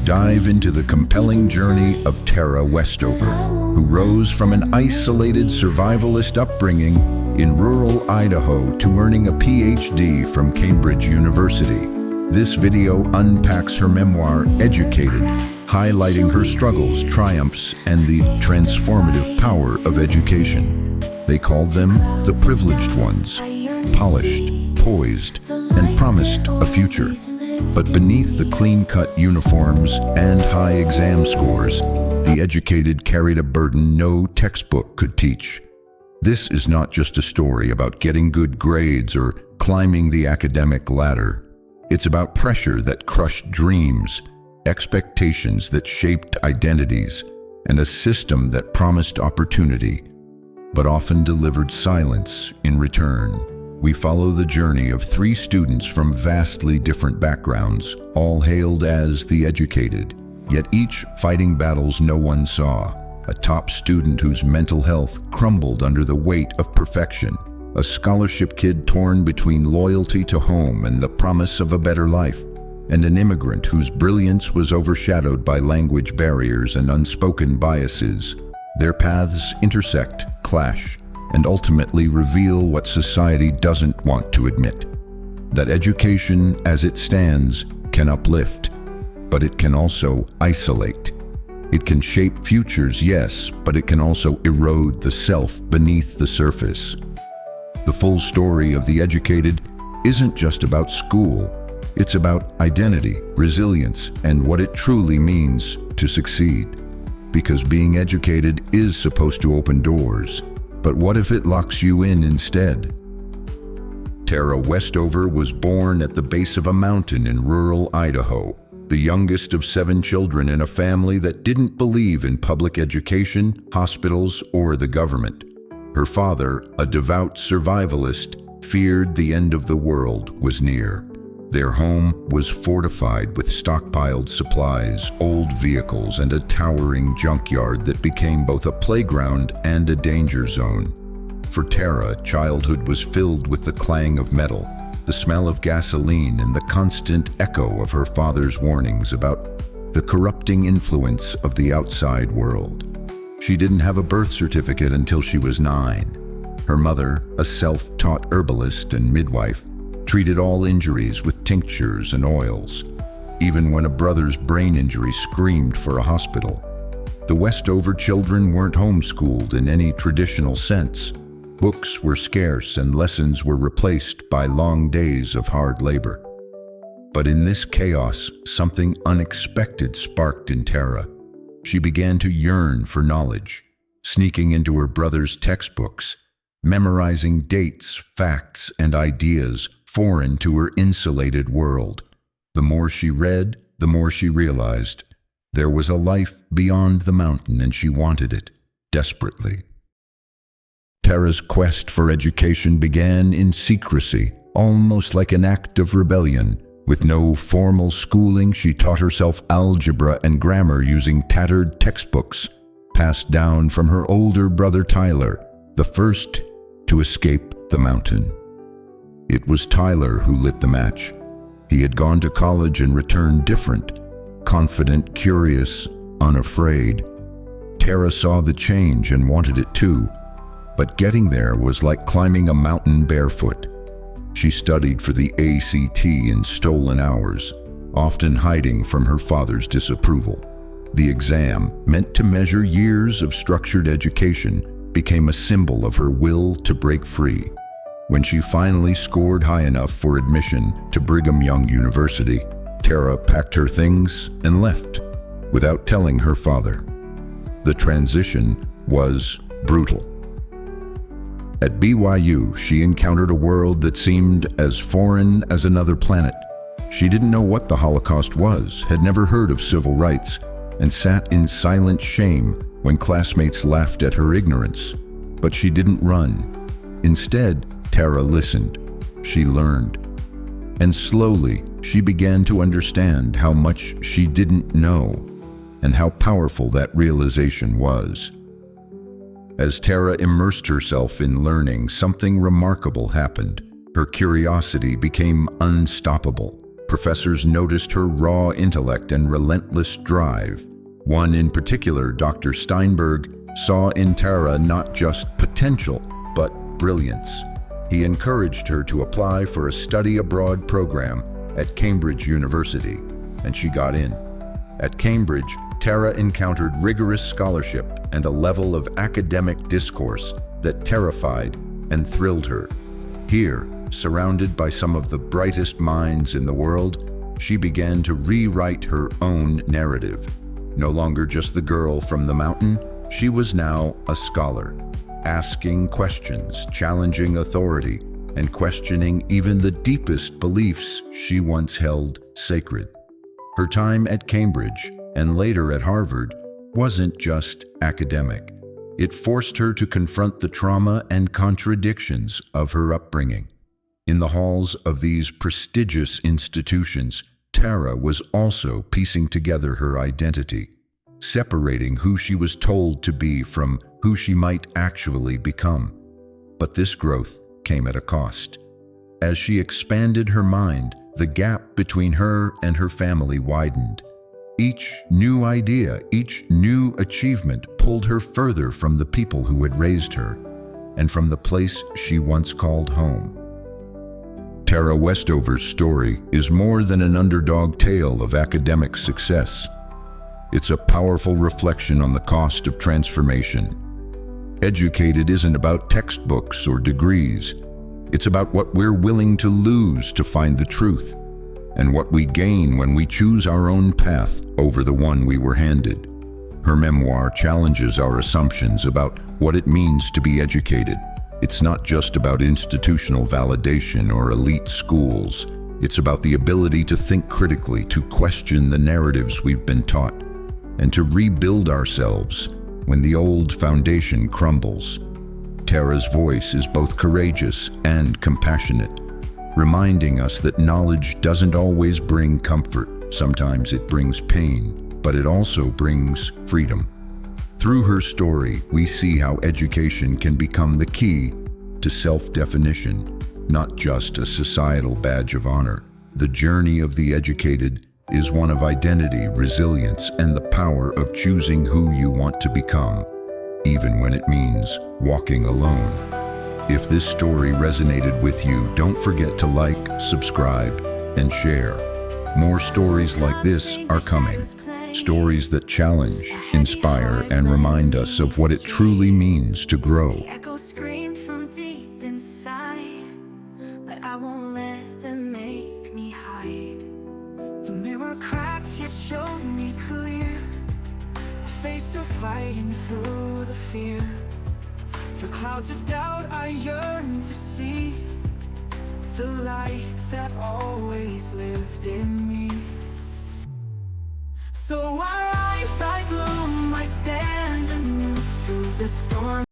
dive into the compelling journey of Tara Westover, who rose from an isolated survivalist upbringing in rural Idaho to earning a PhD from Cambridge University. This video unpacks her memoir, Educated, highlighting her struggles, triumphs, and the transformative power of education. They called them the privileged ones, polished, poised, and promised a future. But beneath the clean-cut uniforms and high exam scores, the educated carried a burden no textbook could teach. This is not just a story about getting good grades or climbing the academic ladder. It's about pressure that crushed dreams, expectations that shaped identities, and a system that promised opportunity, but often delivered silence in return. We follow the journey of 3 students from vastly different backgrounds, all hailed as the educated, yet each fighting battles no one saw. A top student whose mental health crumbled under the weight of perfection, a scholarship kid torn between loyalty to home and the promise of a better life, and an immigrant whose brilliance was overshadowed by language barriers and unspoken biases. Their paths intersect, clash, and ultimately reveal what society doesn't want to admit: that education, as it stands, can uplift, but it can also isolate. It can shape futures, yes, but it can also erode the self beneath the surface. The full story of the educated isn't just about school. It's about identity, resilience, and what it truly means to succeed. Because being educated is supposed to open doors, but what if it locks you in instead? Tara Westover was born at the base of a mountain in rural Idaho, the youngest of 7 children in a family that didn't believe in public education, hospitals, or the government. Her father, a devout survivalist, feared the end of the world was near. Their home was fortified with stockpiled supplies, old vehicles, and a towering junkyard that became both a playground and a danger zone. For Tara, childhood was filled with the clang of metal, the smell of gasoline, and the constant echo of her father's warnings about the corrupting influence of the outside world. She didn't have a birth certificate until she was 9. Her mother, a self-taught herbalist and midwife, treated all injuries with tinctures and oils, even when a brother's brain injury screamed for a hospital. The Westover children weren't homeschooled in any traditional sense. Books were scarce and lessons were replaced by long days of hard labor. But in this chaos, something unexpected sparked in Tara. She began to yearn for knowledge, sneaking into her brother's textbooks, memorizing dates, facts, and ideas foreign to her insulated world. The more she read, the more she realized there was a life beyond the mountain, and she wanted it desperately. Tara's quest for education began in secrecy, almost like an act of rebellion. With no formal schooling, she taught herself algebra and grammar using tattered textbooks passed down from her older brother Tyler, the first to escape the mountain. It was Tyler who lit the match. He had gone to college and returned different, confident, curious, unafraid. Tara saw the change and wanted it too, but getting there was like climbing a mountain barefoot. She studied for the ACT in stolen hours, often hiding from her father's disapproval. The exam, meant to measure years of structured education, became a symbol of her will to break free. When she finally scored high enough for admission to Brigham Young University, Tara packed her things and left, without telling her father. The transition was brutal. At BYU, she encountered a world that seemed as foreign as another planet. She didn't know what the Holocaust was, had never heard of civil rights, and sat in silent shame when classmates laughed at her ignorance. But she didn't run. Instead, Tara listened. She learned. And slowly, she began to understand how much she didn't know, and how powerful that realization was. As Tara immersed herself in learning, something remarkable happened. Her curiosity became unstoppable. professors noticed her raw intellect and relentless drive. One in particular, Dr. Steinberg, saw in Tara not just potential, but brilliance. He encouraged her to apply for a study abroad program at Cambridge University, and she got in. At Cambridge, Tara encountered rigorous scholarship and a level of academic discourse that terrified and thrilled her. Here, surrounded by some of the brightest minds in the world, she began to rewrite her own narrative. No longer just the girl from the mountain, she was now a scholar, asking questions, challenging authority, and questioning even the deepest beliefs she once held sacred. Her time at Cambridge, and later at Harvard, wasn't just academic. It forced her to confront the trauma and contradictions of her upbringing. In the halls of these prestigious institutions, Tara was also piecing together her identity, separating who she was told to be from who she might actually become. But this growth came at a cost. As she expanded her mind, the gap between her and her family widened. Each new idea, each new achievement pulled her further from the people who had raised her, and from the place she once called home. Tara Westover's story is more than an underdog tale of academic success. It's a powerful reflection on the cost of transformation. Educated isn't about textbooks or degrees. It's about what we're willing to lose to find the truth, and what we gain when we choose our own path over the one we were handed. Her memoir challenges our assumptions about what it means to be educated. It's not just about institutional validation or elite schools. It's about the ability to think critically, to question the narratives we've been taught, and to rebuild ourselves when the old foundation crumbles. Tara's voice is both courageous and compassionate, reminding us that knowledge doesn't always bring comfort. Sometimes it brings pain, but it also brings freedom. Through her story, we see how education can become the key to self-definition, not just a societal badge of honor. The journey of the educated is one of identity, resilience, and the power of choosing who you want to become, even when it means walking alone. If this story resonated with you, don't forget to like, subscribe, and share. More stories like this are coming. Stories that challenge, inspire, and remind us of what it truly means to grow. The echoes scream from deep inside, but I won't let them make me hide. The mirror cracked yet showed me clear, a face still fighting through the fear. Through clouds of doubt I yearn to see the light that always lived in me. So I rise, I bloom, I stand anew through the storm.